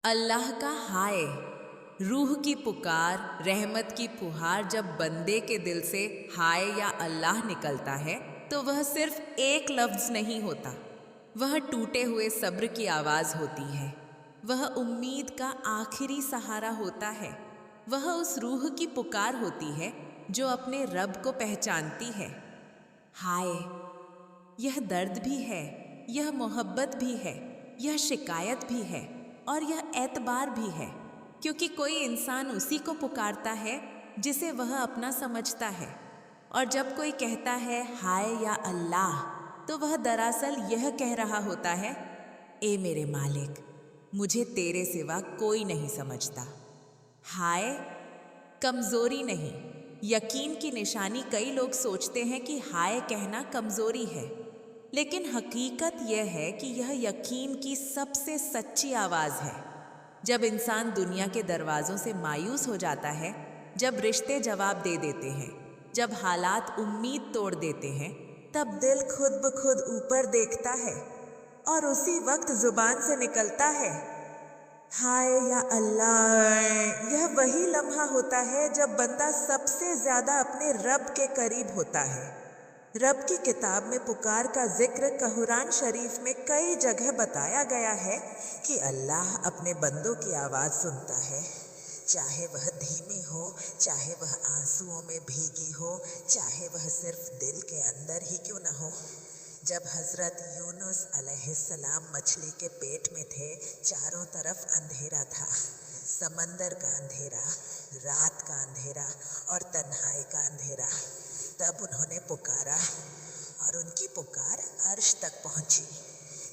अल्लाह का हाय, रूह की पुकार, रहमत की फुहार जब बंदे के दिल से हाय या अल्लाह निकलता है तो वह सिर्फ एक लफ्ज नहीं होता। वह टूटे हुए सब्र की आवाज होती है। वह उम्मीद का आखिरी सहारा होता है। वह उस रूह की पुकार होती है जो अपने रब को पहचानती है। हाय, यह दर्द भी है, यह मोहब्बत भी है, यह शिकायत भी है और यह एतबार भी है, क्योंकि कोई इंसान उसी को पुकारता है जिसे वह अपना समझता है। और जब कोई कहता है हाय या अल्लाह, तो वह दरअसल यह कह रहा होता है, ए मेरे मालिक, मुझे तेरे सिवा कोई नहीं समझता। हाय कमजोरी नहीं, यकीन की निशानी। कई लोग सोचते हैं कि हाय कहना कमजोरी है, लेकिन हकीकत यह है कि यह यकीन की सबसे सच्ची आवाज है। जब इंसान दुनिया के दरवाजों से मायूस हो जाता है, जब रिश्ते जवाब दे देते हैं, जब हालात उम्मीद तोड़ देते हैं, तब दिल खुद ब खुद ऊपर देखता है और उसी वक्त जुबान से निकलता है हाय या अल्लाह। यह वही लम्हा होता है जब बंदा सबसे ज्यादा अपने रब के करीब होता है। रब की किताब में पुकार का जिक्र कुरान शरीफ में कई जगह बताया गया है कि अल्लाह अपने बंदों की आवाज़ सुनता है, चाहे वह धीमी हो, चाहे वह आंसुओं में भीगी हो, चाहे वह सिर्फ दिल के अंदर ही क्यों न हो। जब हजरत यूनुस अलैहिस्सलाम मछली के पेट में थे, चारों तरफ अंधेरा था, समंदर का अंधेरा, रात का अंधेरा और तन्हाई का अंधेरा। तब उन्होंने पुकारा और उनकी पुकार अर्श तक पहुंची।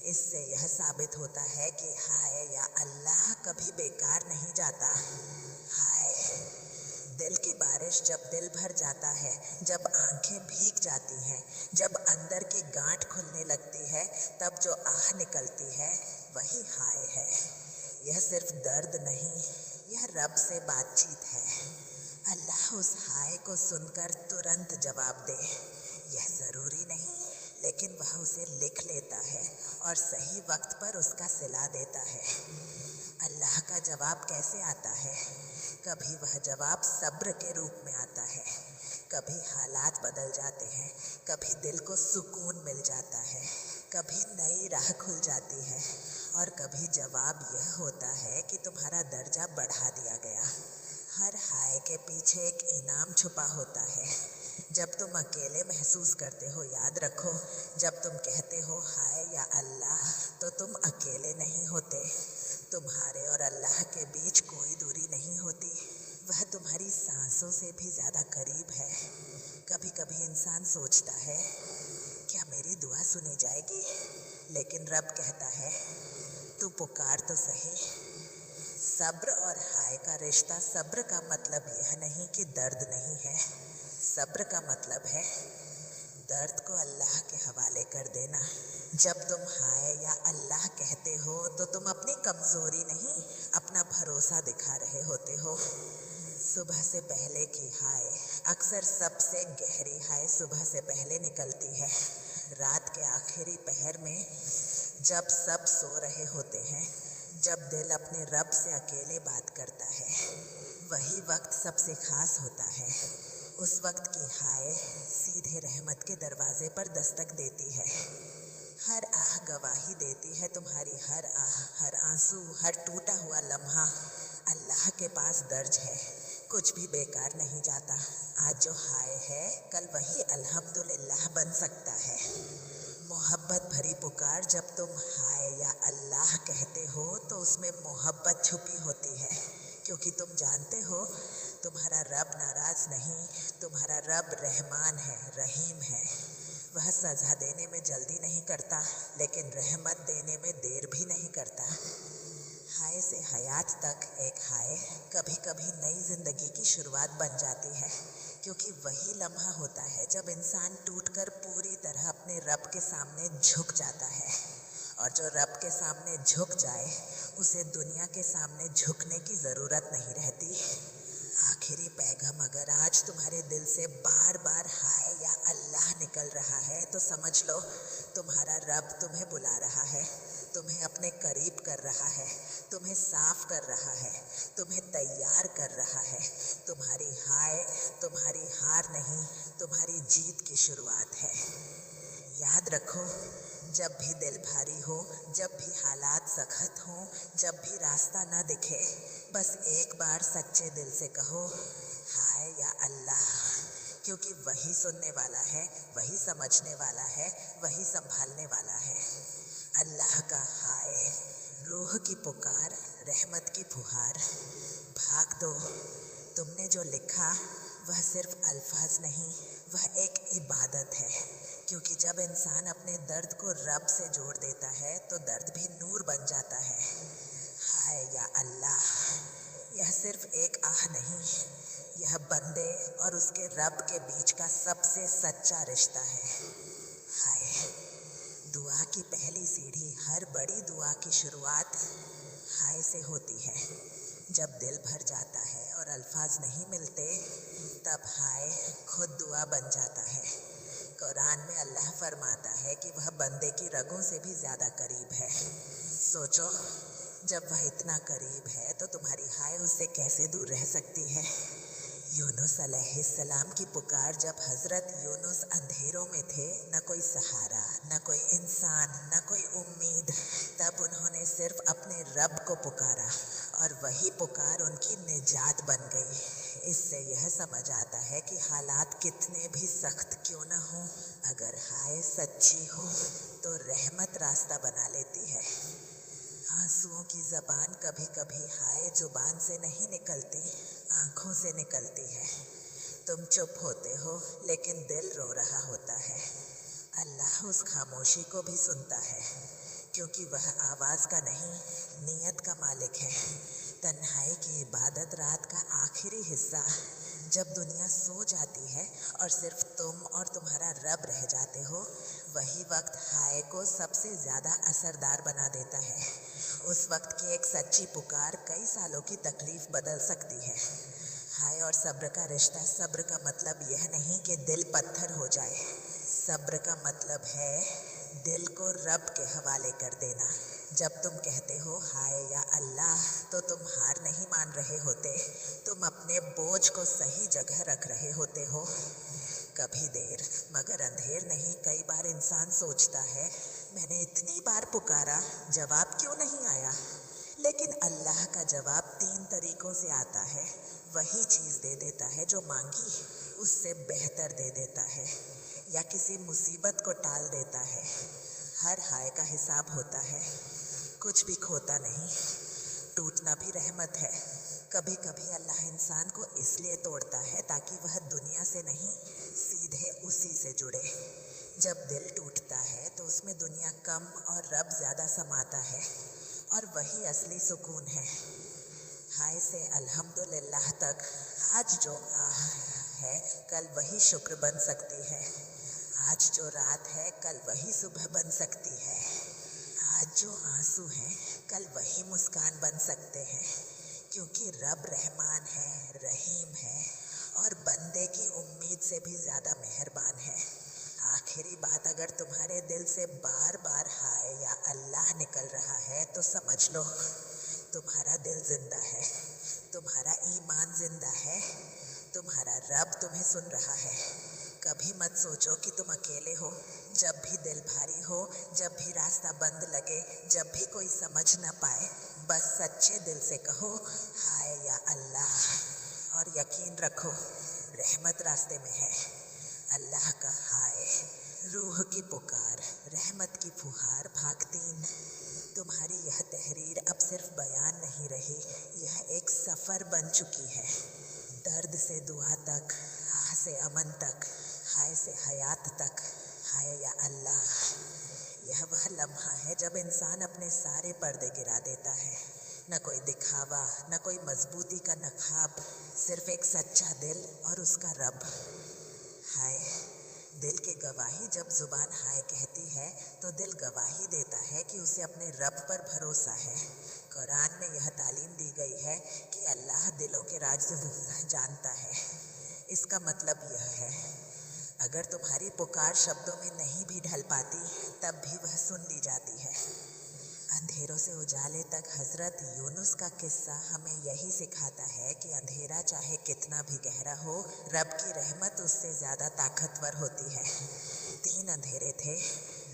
इससे यह साबित होता है कि हाय या अल्लाह कभी बेकार नहीं जाता। हाय, दिल की बारिश जब दिल भर जाता है, जब आंखें भीग जाती हैं, जब अंदर की गांठ खुलने लगती है, तब जो आह निकलती है वही हाय है। यह सिर्फ दर्द नहीं, यह रब से बातचीत है। अल्लाह उस हाय को सुनकर तुरंत जवाब दे, यह ज़रूरी नहीं, लेकिन वह उसे लिख लेता है और सही वक्त पर उसका सिला देता है। अल्लाह का जवाब कैसे आता है? कभी वह जवाब सब्र के रूप में आता है, कभी हालात बदल जाते हैं, कभी दिल को सुकून मिल जाता है, कभी नई राह खुल जाती है और कभी जवाब यह होता है कि तुम्हारा दर्जा बढ़ा दिया गया। हर हाय के पीछे एक इनाम छुपा होता है। जब तुम अकेले महसूस करते हो, याद रखो, जब तुम कहते हो हाय या अल्लाह, तो तुम अकेले नहीं होते। तुम्हारे और अल्लाह के बीच कोई दूरी नहीं होती, वह तुम्हारी सांसों से भी ज़्यादा करीब है। कभी कभी इंसान सोचता है, क्या मेरी दुआ सुनी जाएगी? लेकिन रब कहता है, तू पुकार तो सही। सब्र और हाय का रिश्ता, सब्र का मतलब यह नहीं कि दर्द नहीं है, सब्र का मतलब है दर्द को अल्लाह के हवाले कर देना। जब तुम हाय या अल्लाह कहते हो तो तुम अपनी कमज़ोरी नहीं, अपना भरोसा दिखा रहे होते हो। सुबह से पहले की हाय, अक्सर सबसे गहरी हाय सुबह से पहले निकलती है। रात के आखिरी पहर में जब सब सो रहे होते हैं, जब दिल अपने रब से अकेले बात करता है, वही वक्त सबसे खास होता है। उस वक्त की हाय सीधे रहमत के दरवाजे पर दस्तक देती है। हर आह गवाही देती है, तुम्हारी हर आह, हर आंसू, हर टूटा हुआ लम्हा अल्लाह के पास दर्ज है। कुछ भी बेकार नहीं जाता। आज जो हाय है, कल वही अल्हम्दुलिल्लाह बन सकता है। मोहब्बत भरी पुकार, जब तुम हाय या अल्लाह कहते हो तो उसमें मोहब्बत छुपी होती है, क्योंकि तुम जानते हो तुम्हारा रब नाराज नहीं, तुम्हारा रब रहमान है, रहीम है। वह सज़ा देने में जल्दी नहीं करता, लेकिन रहमत देने में देर भी नहीं करता। हाय से हयात तक एक हाय कभी कभी नई ज़िंदगी की शुरुआत बन जाती है, क्योंकि वही लम्हा होता है जब इंसान टूटकर पूरी तरह अपने रब के सामने झुक जाता है। और जो रब के सामने झुक जाए, उसे दुनिया के सामने झुकने की ज़रूरत नहीं रहती। आखिरी पैगाम अगर आज तुम्हारे दिल से बार बार हाय या अल्लाह निकल रहा है, तो समझ लो तुम्हारा रब तुम्हें बुला रहा है, तुम्हें अपने करीब कर रहा है, तुम्हें साफ कर रहा है, तुम्हें तैयार कर रहा है। तुम्हारी हाय तुम्हारी हार नहीं, तुम्हारी जीत की शुरुआत है। याद रखो, जब भी दिल भारी हो, जब भी हालात सख्त हों, जब भी रास्ता न दिखे, बस एक बार सच्चे दिल से कहो हाय या अल्लाह, क्योंकि वही सुनने वाला है, वही समझने वाला है, वही संभालने वाला है। अल्लाह का हाय, रूह की पुकार, रहमत की फुहार। भाग दो, तुमने जो लिखा वह सिर्फ अल्फाज नहीं, वह एक इबादत है। क्योंकि जब इंसान अपने दर्द को रब से जोड़ देता है तो दर्द भी नूर बन जाता है। हाय या अल्लाह, यह सिर्फ एक आह नहीं, यह बंदे और उसके रब के बीच का सबसे सच्चा रिश्ता है। हाय, दुआ की पहली सीढ़ी, हर बड़ी दुआ की शुरुआत हाय से होती है। जब दिल भर जाता है और अल्फाज नहीं मिलते, तब हाय खुद दुआ बन जाता है। कुरान में अल्लाह फरमाता है कि वह बंदे की रगों से भी ज़्यादा करीब है। सोचो, जब वह इतना करीब है तो तुम्हारी हाय उससे कैसे दूर रह सकती है। यूनुस अलैहिस्सलाम की पुकार, जब हज़रत यूनुस अंधेरों में थे, न कोई सहारा, न कोई इंसान, न कोई उम्मीद, तब उन्होंने सिर्फ अपने रब को पुकारा और वही पुकार उनकी निजात बन गई। इससे यह समझ आता है कि हालात कितने भी सख्त क्यों न हो, अगर हाय सच्ची हो तो रहमत रास्ता बना लेती है। आंसुओं की ज़बान कभी कभी हाय जुबान से नहीं निकलती, आँखों से निकलती है। तुम चुप होते हो लेकिन दिल रो रहा होता है। अल्लाह उस खामोशी को भी सुनता है, क्योंकि वह आवाज़ का नहीं, नीयत का मालिक है। तन्हाई की इबादत, रात का आखिरी हिस्सा, जब दुनिया सो जाती है और सिर्फ तुम और तुम्हारा रब रह जाते हो, वही वक्त हाय को सबसे ज़्यादा असरदार बना देता है। उस वक्त की एक सच्ची पुकार कई सालों की तकलीफ़ बदल सकती है। हाय और सब्र का रिश्ता, सब्र का मतलब यह नहीं कि दिल पत्थर हो जाए। सब्र का मतलब है दिल को रब के हवाले कर देना। जब तुम कहते हो हाय या अल्लाह, तो तुम हार नहीं मान रहे होते, तुम अपने बोझ को सही जगह रख रहे होते हो। कभी देर मगर अंधेर नहीं। कई बार इंसान सोचता है, मैंने इतनी बार पुकारा, जवाब क्यों नहीं आया। लेकिन अल्लाह का जवाब 3 तरीक़ों से आता है। वही चीज़ दे देता है जो मांगी, उससे बेहतर दे देता है, या किसी मुसीबत को टाल देता है। हर हाय का हिसाब होता है, कुछ भी खोता नहीं। टूटना भी रहमत है। कभी कभी अल्लाह इंसान को इसलिए तोड़ता है ताकि वह दुनिया से नहीं, सीधे उसी से जुड़े। जब दिल टूटता है तो उसमें दुनिया कम और रब ज़्यादा समाता है, और वही असली सुकून है। हाय से अल्हम्दुलिल्लाह तक आज जो आह है, कल वही शुक्र बन सकती है। आज जो रात है, कल वही सुबह बन सकती है। आज जो आंसू हैं, कल वही मुस्कान बन सकते हैं। क्योंकि रब रहमान है, रहीम है, और बंदे की उम्मीद से भी ज़्यादा मेहरबान है। आखिरी बात, अगर तुम्हारे दिल से बार बार हाय या अल्लाह निकल रहा है तो समझ लो, तुम्हारा दिल जिंदा है, तुम्हारा ईमान जिंदा है, तुम्हारा रब तुम्हें सुन रहा है। कभी मत सोचो कि तुम अकेले हो। जब भी दिल भारी हो, जब भी रास्ता बंद लगे, जब भी कोई समझ न पाए, बस सच्चे दिल से कहो हाय या अल्लाह, और यकीन रखो रहमत रास्ते में है। अल्लाह का हाय, रूह की पुकार, रहमत की फुहार। भाग 3। तुम्हारी यह तहरीर अब सिर्फ बयान नहीं रही, यह एक सफ़र बन चुकी है। दर्द से दुआ तक, आह से अमन तक, हाय से हयात तक। हाय या अल्लाह, यह वह लम्हा है जब इंसान अपने सारे पर्दे गिरा देता है। न कोई दिखावा, न कोई मजबूती का नखाब, सिर्फ एक सच्चा दिल और उसका रब। हाय, दिल की गवाही, जब ज़ुबान हाय कहती है तो दिल गवाही देता है कि उसे अपने रब पर भरोसा है। कुरान में यह तालीम दी गई है कि अल्लाह दिलों के राज जानता है। इसका मतलब यह है, अगर तुम्हारी पुकार शब्दों में नहीं भी ढल पाती, तब भी वह सुन ली जाती है। अंधेरों से उजाले तक हजरत यूनुस का किस्सा हमें यही सिखाता है कि अंधेरा चाहे कितना भी गहरा हो, रब की रहमत उससे ज़्यादा ताकतवर होती है। 3 अंधेरे थे,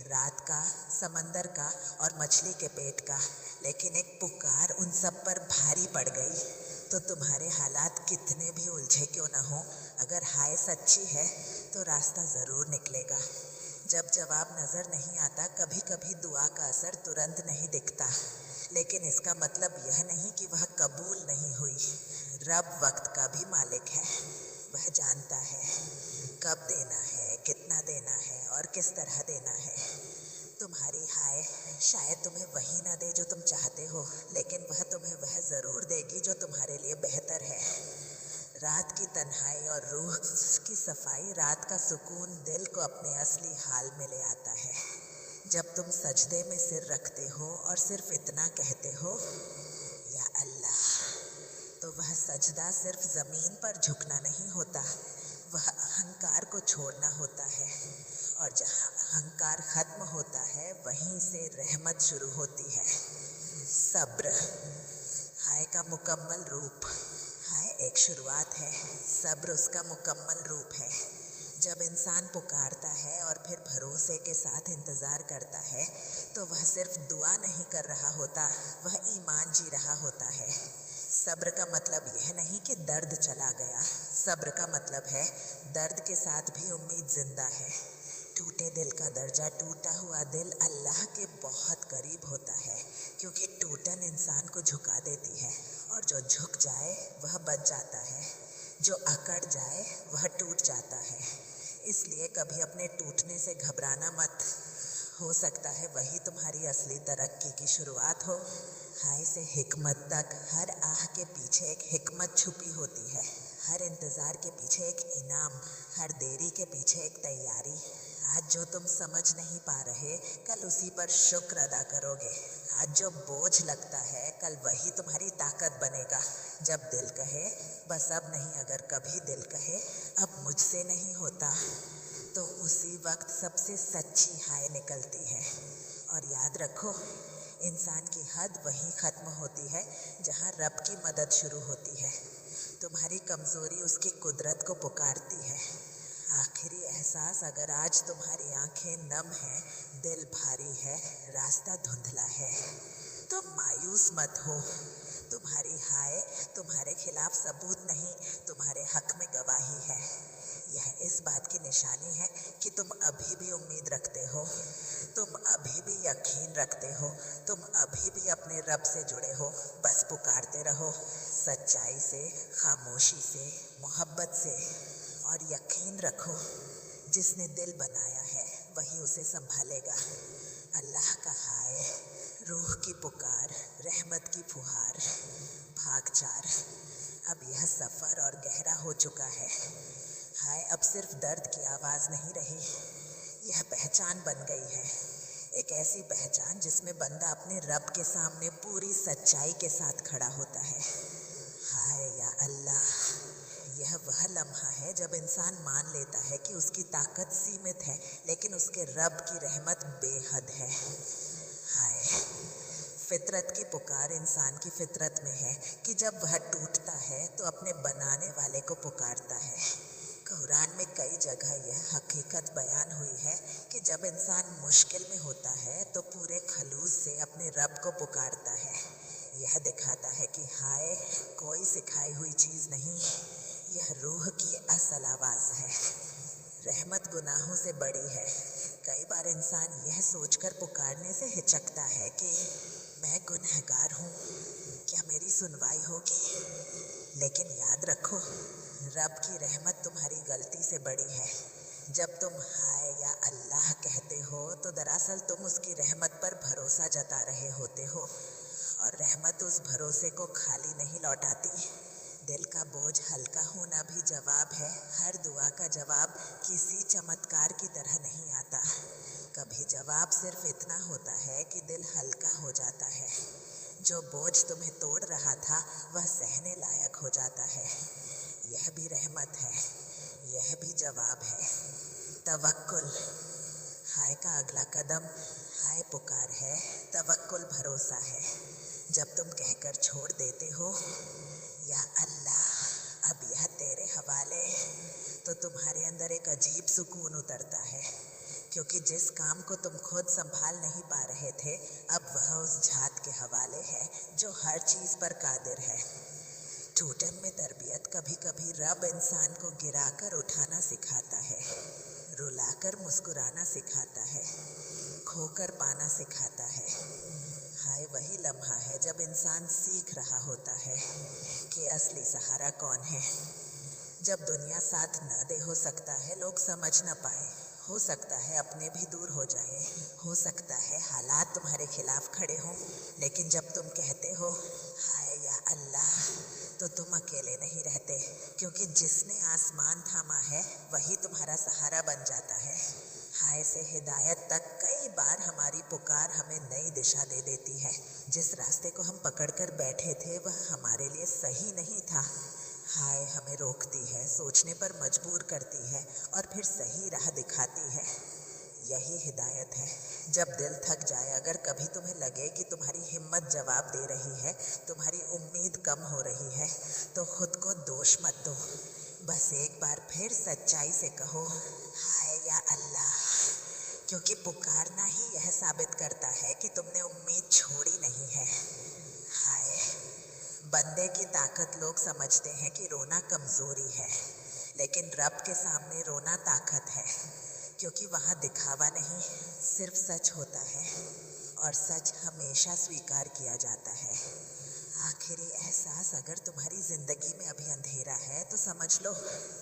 रात का, समंदर का और मछली के पेट का, लेकिन एक पुकार उन सब पर भारी पड़ गई। तो तुम्हारे हालात कितने भी उलझे क्यों न हो, अगर हाय सच्ची है तो रास्ता ज़रूर निकलेगा। जब जवाब नज़र नहीं आता, कभी कभी दुआ का असर तुरंत नहीं दिखता, लेकिन इसका मतलब यह नहीं कि वह कबूल नहीं हुई। रब वक्त का भी मालिक है, वह जानता है कब देना है, कितना देना है और किस तरह देना है। तुम्हारी हाय शायद तुम्हें वही ना दे जो तुम चाहते हो, लेकिन वह तुम्हें वह ज़रूर देगी जो तुम्हारे लिए बेहतर है। रात की तन्हाई और रूह की सफाई, रात का सुकून दिल को अपने असली हाल में ले आता है। जब तुम सजदे में सिर रखते हो और सिर्फ इतना कहते हो, या अल्लाह, तो वह सजदा सिर्फ ज़मीन पर झुकना नहीं होता, वह अहंकार को छोड़ना होता है। और जहाँ अहंकार ख़त्म होता है, वहीं से रहमत शुरू होती है। सब्र हाय का मुकम्मल रूप। हाय एक शुरुआत है, सब्र उसका मुकम्मल रूप है। जब इंसान पुकारता है और फिर भरोसे के साथ इंतज़ार करता है, तो वह सिर्फ दुआ नहीं कर रहा होता, वह ईमान जी रहा होता है। सब्र का मतलब यह नहीं कि दर्द चला गया, सब्र का मतलब है दर्द के साथ भी उम्मीद जिंदा है। टूटे दिल का दर्जा, टूटा हुआ दिल अल्लाह के बहुत करीब होता है, क्योंकि टूटन इंसान को झुका देती है, और जो झुक जाए वह बच जाता है, जो अकड़ जाए वह टूट जाता है। इसलिए कभी अपने टूटने से घबराना मत, हो सकता है वही तुम्हारी असली तरक्की की शुरुआत हो। हाय से हिकमत तक, हर आह के पीछे एक हिकमत छुपी होती है, हर इंतज़ार के पीछे एक इनाम, हर देरी के पीछे एक तैयारी। आज जो तुम समझ नहीं पा रहे, कल उसी पर शुक्र अदा करोगे। आज जो बोझ लगता है, कल वही तुम्हारी ताकत बनेगा। जब दिल कहे बस अब नहीं, अगर कभी दिल कहे अब मुझसे नहीं होता, तो उसी वक्त सबसे सच्ची हाय निकलती है। और याद रखो, इंसान की हद वहीं ख़त्म होती है जहाँ रब की मदद शुरू होती है। तुम्हारी कमज़ोरी उसकी कुदरत को पुकारती है। आखिरी एहसास, अगर आज तुम्हारी आंखें नम हैं, दिल भारी है, रास्ता धुंधला है, तो मायूस मत हो। तुम्हारी हाय तुम्हारे खिलाफ सबूत नहीं, तुम्हारे हक में गवाही है। यह इस बात की निशानी है कि तुम अभी भी उम्मीद रखते हो, तुम अभी भी यकीन रखते हो, तुम अभी भी अपने रब से जुड़े हो। बस पुकारते रहो, सच्चाई से, खामोशी से, मोहब्बत से। और यकीन रखो, जिसने दिल बनाया है वही उसे संभालेगा। अल्लाह का हाय, रूह की पुकार, रहमत की फुहार, भाग 4। अब यह सफ़र और गहरा हो चुका है। हाय अब सिर्फ दर्द की आवाज़ नहीं रही, यह पहचान बन गई है। एक ऐसी पहचान जिसमें बंदा अपने रब के सामने पूरी सच्चाई के साथ खड़ा होता है। हाय या अल्लाह, यह वह लम्हा है जब इंसान मान लेता है कि उसकी ताकत सीमित है, लेकिन उसके रब की रहमत बेहद है। हाय, फितरत की पुकार इंसान की फितरत में है कि जब वह टूटता है तो अपने बनाने वाले को पुकारता है। कुरान में कई जगह यह हकीकत बयान हुई है कि जब इंसान मुश्किल में होता है तो पूरे खलूस से अपने रब को पुकारता है। यह दिखाता है कि हाय कोई सिखाई हुई चीज़ नहीं, यह रूह की असल आवाज़ है। रहमत गुनाहों से बड़ी है। कई बार इंसान यह सोचकर पुकारने से हिचकता है कि मैं गुनहगार हूँ, क्या मेरी सुनवाई होगी? लेकिन याद रखो, रब की रहमत तुम्हारी गलती से बड़ी है। जब तुम हाय या अल्लाह कहते हो तो दरअसल तुम उसकी रहमत पर भरोसा जता रहे होते हो, और रहमत उस भरोसे को खाली नहीं लौटाती। दिल का बोझ हल्का होना भी जवाब है। हर दुआ का जवाब किसी चमत्कार की तरह नहीं आता। कभी जवाब सिर्फ इतना होता है कि दिल हल्का हो जाता है। जो बोझ तुम्हें तोड़ रहा था वह सहने लायक हो जाता है। यह भी रहमत है, यह भी जवाब है। तवक्कुल, हाय का अगला कदम, हाय पुकार है, तवक्कुल भरोसा है। जब तुम कहकर छोड़ देते हो या अल्लाह अब यह तेरे हवाले, तो तुम्हारे अंदर एक अजीब सुकून उतरता है, क्योंकि जिस काम को तुम खुद संभाल नहीं पा रहे थे, अब वह उस जात के हवाले है जो हर चीज़ पर कादिर है। टूटन में तरबियत कभी कभी रब इंसान को गिराकर उठाना सिखाता है, रुलाकर मुस्कुराना सिखाता है, खोकर पाना सिखाता है। हाय वही लम्हा है जब इंसान सीख रहा होता है कि असली सहारा कौन है। जब दुनिया साथ न दे, हो सकता है लोग समझ न पाए, हो सकता है अपने भी दूर हो जाए, हो सकता है हालात तुम्हारे खिलाफ खड़े हों, लेकिन जब तुम कहते हो हाय या अल्लाह, तो तुम अकेले नहीं रहते, क्योंकि जिसने आसमान थामा है वही तुम्हारा सहारा बन जाता है। हाय से हिदायत तक कई बार हमारी पुकार हमें नई दिशा दे देती है। जिस रास्ते को हम पकड़कर बैठे थे वह हमारे लिए सही नहीं था। हाय हमें रोकती है, सोचने पर मजबूर करती है और फिर सही राह दिखाती है। यही हिदायत है। जब दिल थक जाए, अगर कभी तुम्हें लगे कि तुम्हारी हिम्मत जवाब दे रही है, तुम्हारी उम्मीद कम हो रही है, तो खुद को दोष मत दो। बस एक बार फिर सच्चाई से कहो हाय या अल्लाह, क्योंकि पुकारना ही यह साबित करता है कि तुमने उम्मीद छोड़ी नहीं है। हाय बंदे की ताकत लोग समझते हैं कि रोना कमजोरी है, लेकिन रब के सामने रोना ताकत है, क्योंकि वहाँ दिखावा नहीं, सिर्फ सच होता है, और सच हमेशा स्वीकार किया जाता है। आखिरी एहसास, अगर तुम्हारी जिंदगी में अभी अंधेरा है तो समझ लो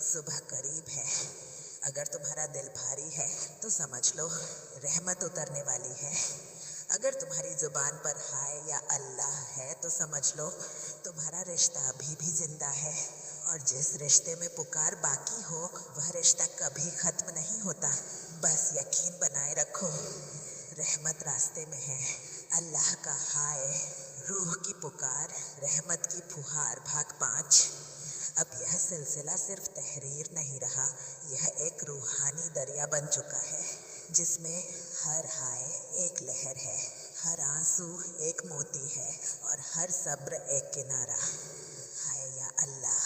सुबह करीब है। अगर तुम्हारा दिल भारी है तो समझ लो रहमत उतरने वाली है। अगर तुम्हारी जुबान पर हाय या अल्लाह है तो समझ लो तुम्हारा रिश्ता अभी भी जिंदा है, और जिस रिश्ते में पुकार बाकी हो वह रिश्ता कभी खत्म नहीं होता। बस यकीन बनाए रखो, रहमत रास्ते में है। अल्लाह का हाय, रूह की पुकार, रहमत की फुहार, भाग 5। अब यह सिलसिला सिर्फ तहरीर नहीं रहा, यह एक रूहानी दरिया बन चुका है, जिसमें हर हाय एक लहर है, हर आंसू एक मोती है, और हर सब्र एक किनारा। हाय या अल्लाह,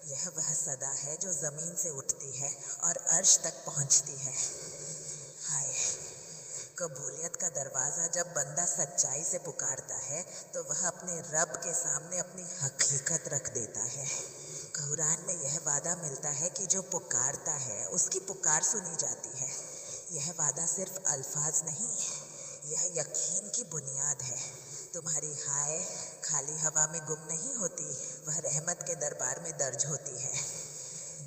यह वह सदा है जो ज़मीन से उठती है और अर्श तक पहुंचती है। हाय कबूलियत का दरवाज़ा जब बंदा सच्चाई से पुकारता है तो वह अपने रब के सामने अपनी हकीकत रख देता है। कुरान में यह वादा मिलता है कि जो पुकारता है उसकी पुकार सुनी जाती है। यह वादा सिर्फ अल्फाज नहीं, यह यकीन की बुनियाद है। तुम्हारी हाय खाली हवा में गुम नहीं होती, वह रहमत के दरबार में दर्ज होती है।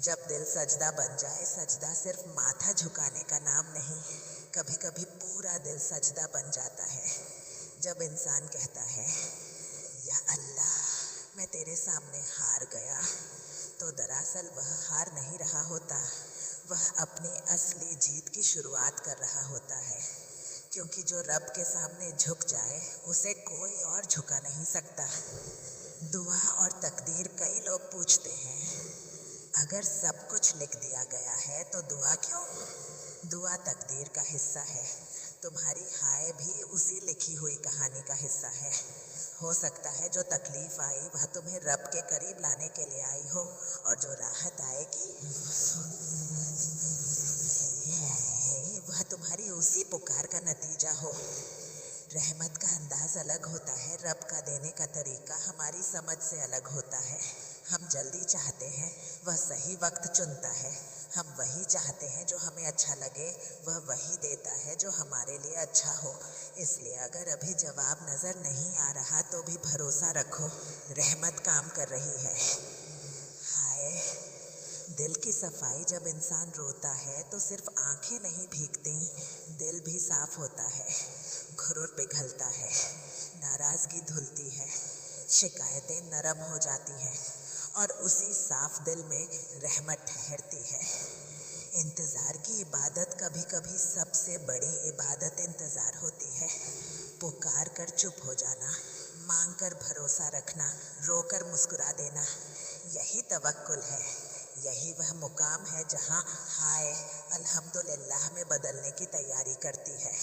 जब दिल सजदा बन जाए, सजदा सिर्फ माथा झुकाने का नाम नहीं, कभी कभी पूरा दिल सजदा बन जाता है। जब इंसान कहता है या अल्लाह मैं तेरे सामने हार गया, तो दरअसल वह हार नहीं रहा होता, वह अपनी असली जीत की शुरुआत कर रहा होता है। क्योंकि जो रब के सामने झुक जाए उसे कोई और झुका नहीं सकता। दुआ और तकदीर, कई लोग पूछते हैं अगर सब कुछ लिख दिया गया है तो दुआ क्यों? दुआ तकदीर का हिस्सा है। तुम्हारी हाय भी उसी लिखी हुई कहानी का हिस्सा है। हो सकता है जो तकलीफ आई वह तुम्हें रब के करीब लाने के लिए आई हो, और जो राहत आएगी वह तुम्हारी उसी पुकार का नतीजा हो। रहमत का अंदाज अलग होता है, रब का देने का तरीका हमारी समझ से अलग होता है। हम जल्दी चाहते हैं, वह सही वक्त चुनता है। हम वही चाहते हैं जो हमें अच्छा लगे, वह वही देता है जो हमारे लिए अच्छा हो। इसलिए अगर अभी जवाब नज़र नहीं आ रहा तो भी भरोसा रखो, रहमत काम कर रही है। हाय दिल की सफाई, जब इंसान रोता है तो सिर्फ आंखें नहीं भीगती, दिल भी साफ होता है, घुरूर पिघलता है, नाराज़गी धुलती है, शिकायतें नरम हो जाती हैं, और उसी साफ दिल में रहमत ठहरती है। इंतज़ार की इबादत कभी कभी सबसे बड़ी इबादत इंतज़ार होती है। पुकार कर चुप हो जाना, मांग कर भरोसा रखना, रोकर मुस्कुरा देना, यही तवक्कुल है। यही वह मुकाम है जहाँ हाय अल्हम्दुलिल्लाह में बदलने की तैयारी करती है।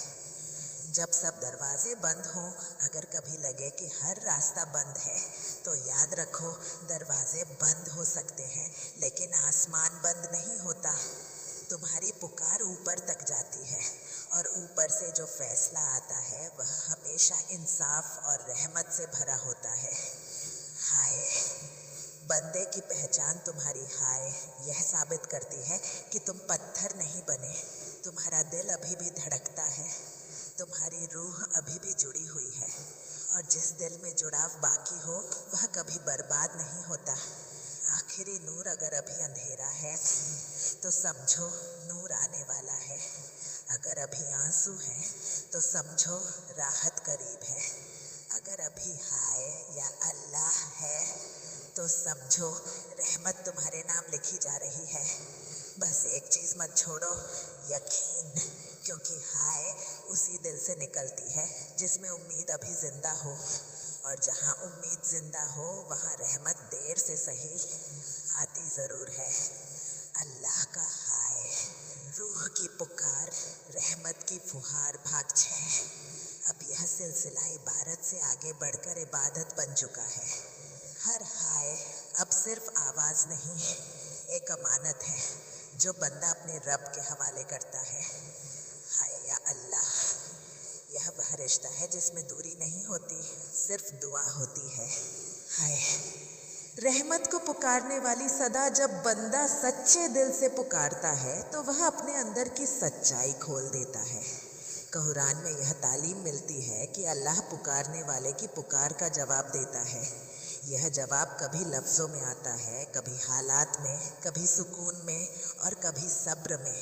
जब सब दरवाजे बंद हों, अगर कभी लगे कि हर रास्ता बंद है, तो याद रखो दरवाजे बंद हो सकते हैं, लेकिन आसमान बंद नहीं होता। तुम्हारी पुकार ऊपर तक जाती है और ऊपर से जो फैसला आता है वह हमेशा इंसाफ और रहमत से भरा होता है। हाय, बंदे की पहचान तुम्हारी हाय यह साबित करती है कि तुम पत्थर नहीं बने। तुम्हारा दिल अभी भी धड़कता है, तुम्हारी रूह अभी भी जुड़ी हुई है, और जिस दिल में जुड़ाव बाकी हो वह कभी बर्बाद नहीं होता। आखिरी नूर अगर अभी अंधेरा है तो समझो नूर आने वाला है। अगर अभी आंसू हैं तो समझो राहत करीब है। अगर अभी हाय या अल्लाह है तो समझो रहमत तुम्हारे नाम लिखी जा रही है। बस एक चीज़ मत छोड़ो, यकीन, क्योंकि हाय उसी दिल से निकलती है जिसमें उम्मीद अभी जिंदा हो, और जहाँ उम्मीद जिंदा हो वहाँ रहमत देर से सही आती ज़रूर है। अल्लाह का हाय, रूह की पुकार, रहमत की फुहार, भाग 6। अब यह सिलसिला इबारत से आगे बढ़कर इबादत बन चुका है। हर हाय अब सिर्फ आवाज़ नहीं, एक अमानत है जो बंदा अपने रब के हवाले करता है। हाय या अल्लाह, यह वह रिश्ता है जिसमें दूरी नहीं होती, सिर्फ दुआ होती है। हाय, रहमत को पुकारने वाली सदा जब बंदा सच्चे दिल से पुकारता है तो वह अपने अंदर की सच्चाई खोल देता है। कुरान में यह तालीम मिलती है कि अल्लाह पुकारने वाले की पुकार का जवाब देता है। यह जवाब कभी लफ्ज़ों में आता है, कभी हालात में, कभी सुकून में और कभी सब्र में।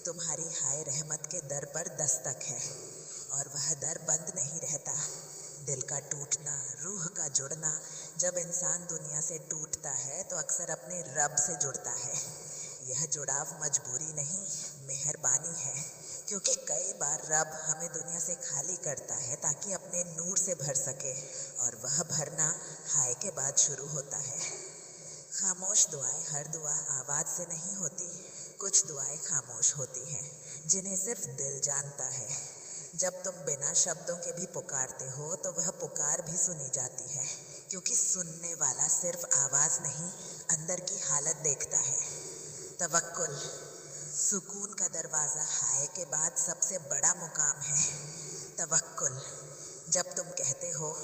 तुम्हारी हाय रहमत के दर पर दस्तक है, और वह दर बंद नहीं रहता। दिल का टूटना, रूह का जुड़ना, जब इंसान दुनिया से टूटता है तो अक्सर अपने रब से जुड़ता है। यह जुड़ाव मजबूरी नहीं, मेहरबानी है, क्योंकि कई बार रब हमें दुनिया से खाली करता है ताकि अपने नूर से भर सके, और वह भरना हाय के बाद शुरू होता है। खामोश दुआएं, हर दुआ आवाज़ से नहीं होती। कुछ दुआएं खामोश होती हैं जिन्हें सिर्फ दिल जानता है। जब तुम बिना शब्दों के भी पुकारते हो तो वह पुकार भी सुनी जाती है, क्योंकि सुनने वाला सिर्फ आवाज़ नहीं, अंदर की हालत देखता है। तवक्कुल, सुकून का दरवाज़ा हाय के बाद सबसे बड़ा मुकाम है। तवक्कुल, जब तुम कहते हो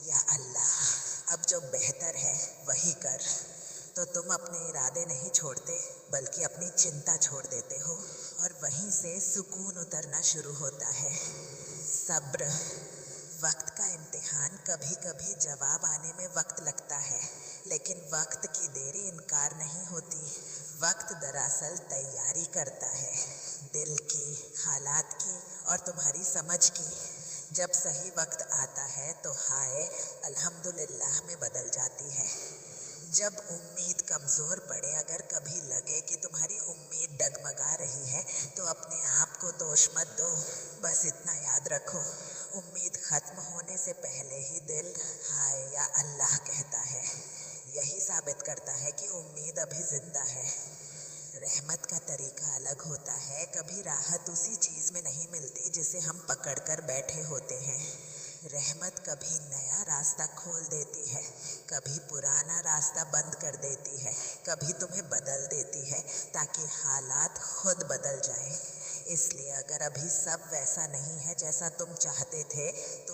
या अल्लाह अब जो बेहतर है वही कर, तो तुम अपने इरादे नहीं छोड़ते बल्कि अपनी चिंता छोड़ देते हो, और वहीं से सुकून उतरना शुरू होता है। सब्र, वक्त का इम्तिहान, कभी कभी जवाब आने में वक्त लगता है, लेकिन वक्त की देरी इनकार नहीं होती। वक्त दरअसल तैयारी करता है, दिल की, हालात की और तुम्हारी समझ की। जब सही वक्त आता है तो हाय अल्हम्दुलिल्लाह में बदल जाती है। जब उम्मीद कमज़ोर पड़े, अगर कभी लगे कि तुम्हारी उम्मीद डगमगा रही है, तो अपने आप को दोष मत दो। बस इतना याद रखो, उम्मीद ख़त्म होने से पहले ही दिल हाय या अल्लाह कहता है। यही साबित करता है कि उम्मीद अभी ज़िंदा है। रहमत का तरीका अलग होता है। कभी राहत उसी चीज़ में नहीं मिलती जिसे हम पकड़ कर बैठे होते हैं। रहमत कभी नया रास्ता खोल देती है, कभी पुराना रास्ता बंद कर देती है, कभी तुम्हें बदल देती है ताकि हालात खुद बदल जाएं। इसलिए अगर अभी सब वैसा नहीं है जैसा तुम चाहते थे तो